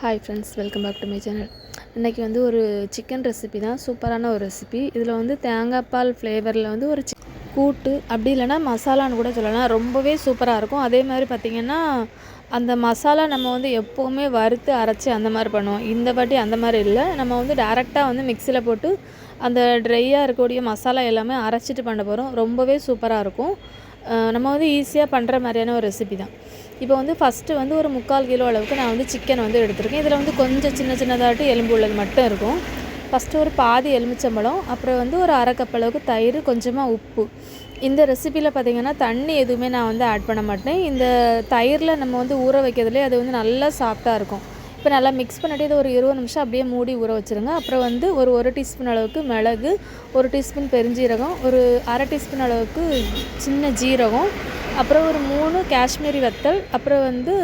Hi friends, welcome back to my channel. இன்றைக்கி வந்து ஒரு சிக்கன் ரெசிபி தான், சூப்பரான ஒரு ரெசிபி. இதில் வந்து தேங்காய் பால் ஃப்ளேவரில் வந்து ஒரு கூட்டு, அப்படி இல்லைனா மசாலான்னு கூட சொல்லலாம். ரொம்பவே சூப்பராக இருக்கும். அதே மாதிரி பார்த்திங்கன்னா அந்த மசாலா நம்ம வந்து எப்போவுமே வறுத்து அரைச்சி அந்த மாதிரி பண்ணுவோம். இந்த வாட்டி அந்த மாதிரி இல்லை, நம்ம வந்து டேரெக்டாக வந்து மிக்சியில் போட்டு அந்த ட்ரையாக இருக்கக்கூடிய மசாலா எல்லாமே அரைச்சிட்டு பண்ண போகிறோம். ரொம்பவே சூப்பராக இருக்கும். நம்ம வந்து ஈஸியாக பண்ணுற மாதிரியான ஒரு ரெசிபி தான். இப்போ வந்து ஃபஸ்ட்டு வந்து ஒரு 3/4 கிலோ அளவுக்கு நான் வந்து சிக்கன் வந்து எடுத்திருக்கேன். இதில் வந்து கொஞ்சம் சின்னதாட்டு எலும்பு உள்ளது மட்டும் இருக்கும். ஃபஸ்ட்டு ஒரு பாதி எலுமிச்சம்பழம், அப்புறம் வந்து ஒரு 1/2 கப் அளவுக்கு தயிர், கொஞ்சமாக உப்பு. இந்த ரெசிப்பியில் பார்த்திங்கன்னா தண்ணி எதுவுமே நான் வந்து ஆட் பண்ண மாட்டேன். இந்த தயிரில் நம்ம வந்து ஊற வைக்கிறதுலேயே அது வந்து நல்லா சாஃப்டாக இருக்கும். இப்போ நல்லா மிக்ஸ் பண்ணிவிட்டு இதை ஒரு 20 நிமிஷம் அப்படியே மூடி ஊற வச்சுருங்க. அப்புறம் வந்து ஒரு 1 டீஸ்பூன் அளவுக்கு மிளகு, 1 டீஸ்பூன் பெருஞ்சீரகம், ஒரு 1/2 டீஸ்பூன் அளவுக்கு சின்ன ஜீரகம், அப்புறம் ஒரு 3 காஷ்மீரி வத்தல், அப்புறம் வந்து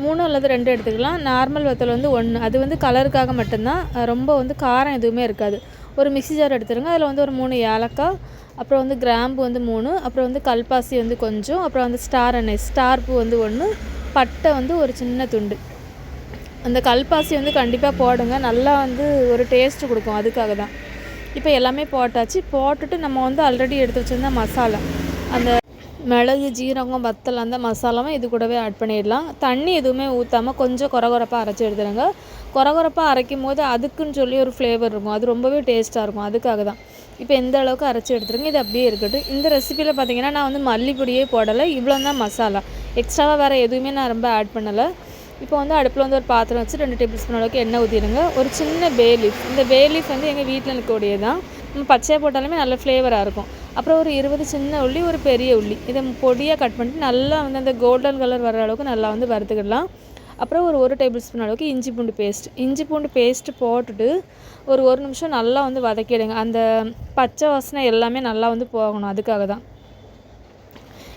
3 அல்லது 2 எடுத்துக்கலாம். நார்மல் வத்தல் வந்து 1, அது வந்து கலருக்காக மட்டும்தான், ரொம்ப வந்து காரம் எதுவுமே இருக்காது. ஒரு மிக்ஸி ஜார் எடுத்துருங்க. அதில் வந்து ஒரு 3 ஏலக்காய், அப்புறம் வந்து கிராம்பு வந்து 3, அப்புறம் வந்து கல்பாசி வந்து கொஞ்சம், அப்புறம் வந்து ஸ்டார் பூ வந்து 1, பட்டை வந்து ஒரு சின்ன துண்டு. அந்த கல்பாசி வந்து கண்டிப்பாக போடுங்க, நல்லா வந்து ஒரு டேஸ்ட்டு கொடுக்கும், அதுக்காக தான். இப்போ எல்லாமே போட்டாச்சு. போட்டுட்டு நம்ம வந்து ஆல்ரெடி எடுத்து வச்சுருந்த மசாலா, அந்த மிளகு, ஜீரகம், வத்தல், அந்த மசாலாவும் இது கூடவே ஆட் பண்ணிடலாம். தண்ணி எதுவுமே ஊற்றாமல் கொஞ்சம் கொரகொரப்பாக அரைச்சி எடுத்துடுங்க. கொரகொரப்பாக அரைக்கும் போது அதுக்குன்னு சொல்லி ஒரு ஃப்ளேவர் இருக்கும், அது ரொம்பவே டேஸ்ட்டாக இருக்கும், அதுக்காக தான். இப்போ எந்த அளவுக்கு அரைச்சி எடுத்துருங்க. இது அப்படியே இருக்கட்டும். இந்த ரெசிப்பியில் பார்த்திங்கன்னா நான் வந்து மல்லிப்பொடியே போடலை, இவ்வளோ தான் மசாலா. எக்ஸ்ட்ராவாக வேறு எதுவுமே நான் ரொம்ப ஆட் பண்ணலை. இப்போ வந்து அடுப்பில் வந்து ஒரு பாத்திரம் வச்சு 2 டேபிள் ஸ்பூன் அளவுக்கு எண்ணெய் ஊற்றிடுங்க. ஒரு சின்ன பே லீஃப், இந்த பே லீஃப் வந்து எங்கள் வீட்டில் இருக்கக்கூடியது தான். நம்ம பச்சையாக போட்டாலுமே நல்ல ஃப்ளேவராக இருக்கும். அப்புறம் ஒரு 20 சின்ன உள்ளி, ஒரு பெரிய உள்ளி, இதை பொடியாக கட் பண்ணிட்டு நல்லா வந்து அந்த கோல்டன் கலர் வர அளவுக்கு நல்லா வந்து வறுத்துக்கிடலாம். அப்புறம் ஒரு 1 டேபிள் ஸ்பூன் அளவுக்கு இஞ்சி பூண்டு பேஸ்ட்டு போட்டுட்டு ஒரு நிமிஷம் நல்லா வந்து வதக்கிடுங்க. அந்த பச்சை வாசனை எல்லாமே நல்லா வந்து போகணும், அதுக்காக தான்.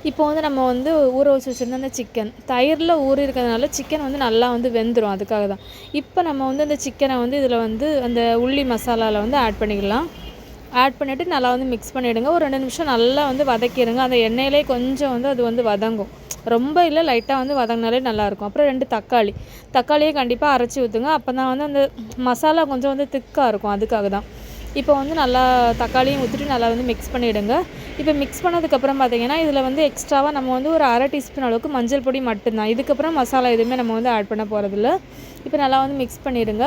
இப்போ வந்து நம்ம வந்து ஊற வச்சு வச்சுருந்த அந்த சிக்கன் தயிரில் ஊறி இருக்கிறதுனால சிக்கன் வந்து நல்லா வந்து வெந்துடும், அதுக்காக தான். இப்போ நம்ம வந்து அந்த சிக்கனை வந்து இதில் வந்து அந்த உள்ளி மசாலாவில் வந்து ஆட் பண்ணிக்கலாம். ஆட் பண்ணிவிட்டு நல்லா வந்து மிக்ஸ் பண்ணிவிடுங்க. ஒரு 2 நிமிஷம் நல்லா வந்து வதக்கிடுங்க. அந்த எண்ணெயிலே கொஞ்சம் வந்து அது வந்து வதங்கும், ரொம்ப இல்லை, லைட்டாக வந்து வதங்கினாலே நல்லாயிருக்கும். அப்புறம் 2 தக்காளியே கண்டிப்பாக அரைச்சி ஊற்றுங்க. அப்போ தான் வந்து அந்த மசாலா கொஞ்சம் வந்து திக்காக இருக்கும், அதுக்காக தான். இப்போ வந்து நல்லா தக்காளியும் ஊற்றிட்டு நல்லா வந்து மிக்ஸ் பண்ணிவிடுங்க. இப்போ மிக்ஸ் பண்ணதுக்கப்புறம் பார்த்திங்கன்னா இதில் வந்து எக்ஸ்ட்ராவாக நம்ம வந்து ஒரு 1/2 டீஸ்பூன் அளவுக்கு மஞ்சள் பொடி மட்டும்தான். இதுக்கப்புறம் மசாலா எதுவுமே நம்ம வந்து ஆட் பண்ண போகிறதில்ல. இப்போ நல்லா வந்து மிக்ஸ் பண்ணிவிடுங்க.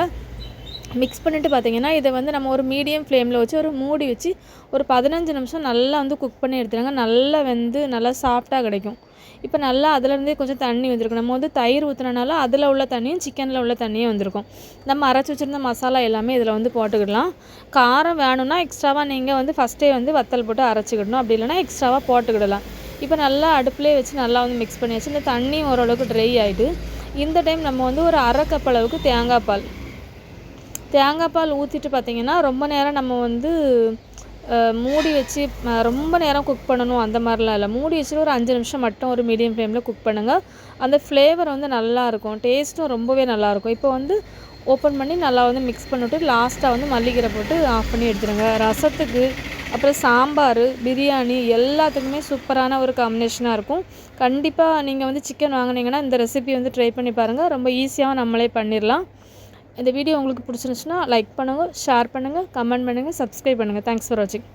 மிக்ஸ் பண்ணிவிட்டு பார்த்திங்கன்னா இதை வந்து நம்ம ஒரு மீடியம் ஃப்ளேமில் வச்சு ஒரு மூடி வச்சு ஒரு 15 நிமிஷம் நல்லா வந்து குக் பண்ணி எடுத்துடுங்க. நல்லா வெந்து நல்லா சாஃப்டாக கிடைக்கும். இப்போ நல்லா அதிலேருந்தே கொஞ்சம் தண்ணி வந்திருக்கும். நம்ம வந்து தயிர் ஊற்றுனனால அதில் உள்ள தண்ணியும் சிக்கனில் உள்ள தண்ணியும் வந்திருக்கும். நம்ம அரைச்சி வச்சுருந்த மசாலா எல்லாமே இதில் வந்து போட்டுக்கிடலாம். காரம் வேணும்னா எக்ஸ்ட்ராவாக நீங்கள் வந்து ஃபஸ்ட்டே வந்து வத்தல் போட்டு அரைச்சிக்கிடணும், அப்படி இல்லைனா எக்ஸ்ட்ராவாக போட்டுக்கிடலாம். இப்போ நல்லா அடுப்புலேயே வச்சு நல்லா வந்து மிக்ஸ் பண்ணியாச்சு. இந்த தண்ணியும் ஓரளவுக்கு ட்ரை ஆகிட்டு இந்த டைம் நம்ம வந்து ஒரு 1/2 கப் அளவுக்கு தேங்காய் பால் ஊற்றிட்டு பார்த்திங்கன்னா ரொம்ப நேரம் நம்ம வந்து மூடி வச்சு ரொம்ப நேரம் குக் பண்ணணும் அந்த மாதிரிலாம் இல்லை. மூடி வச்சுட்டு ஒரு 5 நிமிஷம் மட்டும் ஒரு மீடியம் ஃப்ளேமில் குக் பண்ணுங்கள். அந்த ஃப்ளேவர் வந்து நல்லாயிருக்கும், டேஸ்ட்டும் ரொம்பவே நல்லாயிருக்கும். இப்போ வந்து ஓப்பன் பண்ணி நல்லா வந்து மிக்ஸ் பண்ணிவிட்டு லாஸ்ட்டாக வந்து மல்லிக்கீரை போட்டு ஆஃப் பண்ணி எடுத்துடுங்க. ரசத்துக்கு, அப்புறம் சாம்பார், பிரியாணி எல்லாத்துக்குமே சூப்பரான ஒரு காம்பினேஷனாக இருக்கும். கண்டிப்பாக நீங்கள் வந்து சிக்கன் வாங்கினீங்கன்னா இந்த ரெசிபி வந்து ட்ரை பண்ணி பாருங்கள். ரொம்ப ஈஸியாக நம்மளே பண்ணிடலாம். இந்த வீடியோ உங்களுக்கு பிடிச்சிருந்துச்சுன்னா லைக் பண்ணுங்கள், ஷேர் பண்ணுங்கள், கமெண்ட் பண்ணுங்கள், சப்ஸ்கிரைப் பண்ணுங்கள். தேங்க்ஸ் ஃபார் வாட்சிங்.